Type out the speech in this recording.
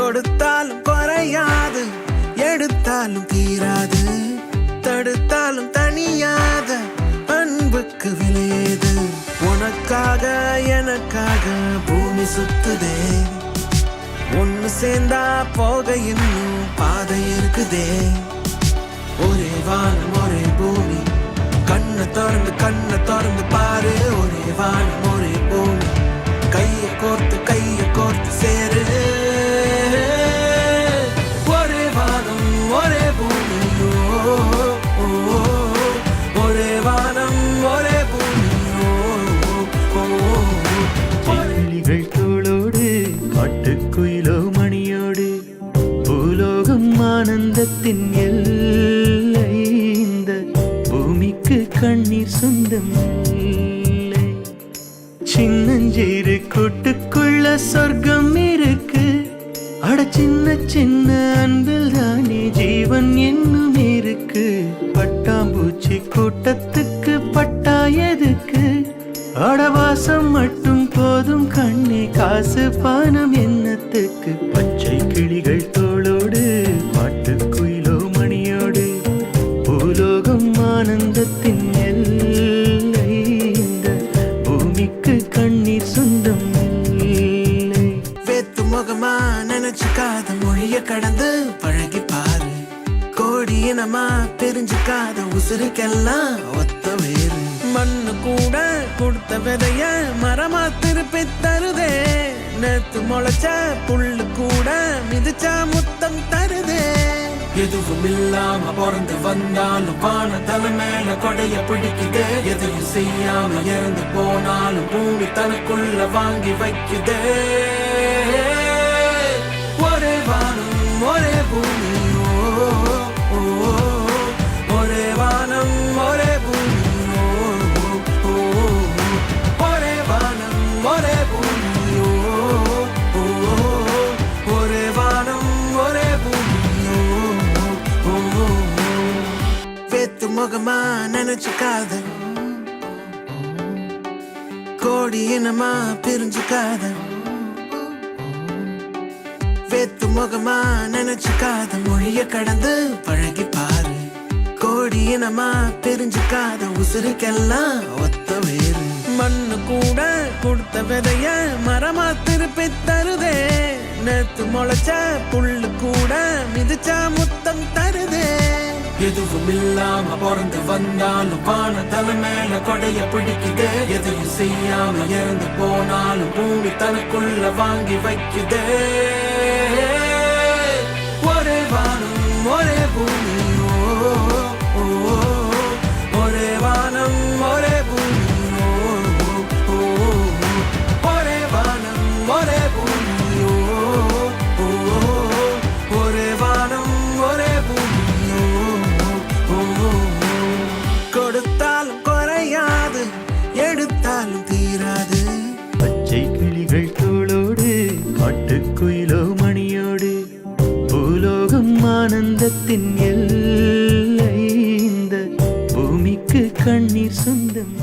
கொடுத்தாலும் குறையாது, எடுத்தாலும் தீராது, தடுத்தாலும் தனியாத அன்புக்கு விலையேது. உனக்காக எனக்காக பூமி சுத்துதே, ஒன்னு சேர்ந்தா போக இன்னும் பாதை இருக்குதே. ஒரே வானம் ஒரே பூமி, கண்ணை திறந்து பாரு. ஒரே வானம் ஒரே பூமி, கையை கோர்த்து சேரு. ஒரே வானம் ஒரே பூமி, ஒரே வானம் ஒரே பூமி. கிளிகள் தோளோடு காட்டுக்குயிலோ மணியோடு, பூலோகம் ஆனந்தத்தின் எல்லை. இந்த பூமிக்கு கண்ணீர் சொந்தம் இல்லை. சின்னஞ்சீரு கூட்டுக்குள்ள சொர்க்கம் இருக்கு. அட சின்ன சின்ன அன்பில் தானே ஜீவன் என்னும் இருக்கு. பட்டாம்பூச்சி கூட்டத்துக்கு பட்டா எதுக்கு? அடவாசம் மட்டும் போதும் கண்ணே, காசு பானம் என்னத்துக்கு? பச்சை கிளிகள் தோளோடு பாட்டுக்குயிலோ மணியோடு, பூலோகம் ஆனந்தத்தின் எல்லை. இந்த பூமிக்கு கண்ணீர் சொந்தம் இல்லை. வேத்து முகமா நினைச்சுக்காத மொழிய கடந்து பழகி பாரு. கோடி இனமா தெரிஞ்சுக்காத உசுருக்கெல்லாம் ஒத்த வேறு. மண்ணு கூட கொடுத்த விதைய மரமா திருப்பி தருதே. நேத்து முளைச்ச புல்லு கூட மிதிச்சா முத்தம் தருதே. எதுவும் இல்லாம பிறந்து வந்தாலும் வான தலை மேல கொடைய பிடிக்குதே. எதையும் செய்யாம இறந்து போனாலும் பூமி தனக்குள்ள வாங்கி வைக்குதே. ஒரே வானம் ஒரே பூமி, ஒரே வானம் ஒரே பூமி. ஒரே வானம் ஒரே பூமி, ஒரே வானம் ஒரே பூமி. வேத்து முகமா நினைச்சுக்காத, கோடி இனமா பிரிஞ்சுக்காத. வேத்து முகமா நினைச்சுக்காத மொழிய கடந்து பழகி பாரு. கோடி இனமா தெரிஞ்சுக்காத உசுருக்கெல்லாம் ஒத்த வேறு. மண்ணு கூட கொடுத்த விதைய மரமா திருப்பி தருதே. நேத்து முளைச்ச புல்லு கூட மிதிச்சா முத்தம் தருதே. எதுவும் இல்லாம பிறந்து வந்தாலும் வான தலை மேல கொடைய பிடிக்குதே. எதையும் செய்யாம இறந்து போனாலும் பூமி தனக்குள்ள வாங்கி வைக்குதே. ஒரே வானம் ஒரே பூமி, ஒரே வானம் ஒரே பூமி. ஒரே வானம் ஒரே பூமி, ஒரே வானம் ஒரே பூமி. கொடுத்தாலும் குறையாது, எடுத்தாலும் தீராது. பச்சை கிளிகள் தோளோடு காட்டுக்குயிலோ மணியோடு, பூலோகம் ஆனந்தத்தின் எல்லை. இந்த பூமிக்கு கண்ணீர் சொந்தம்.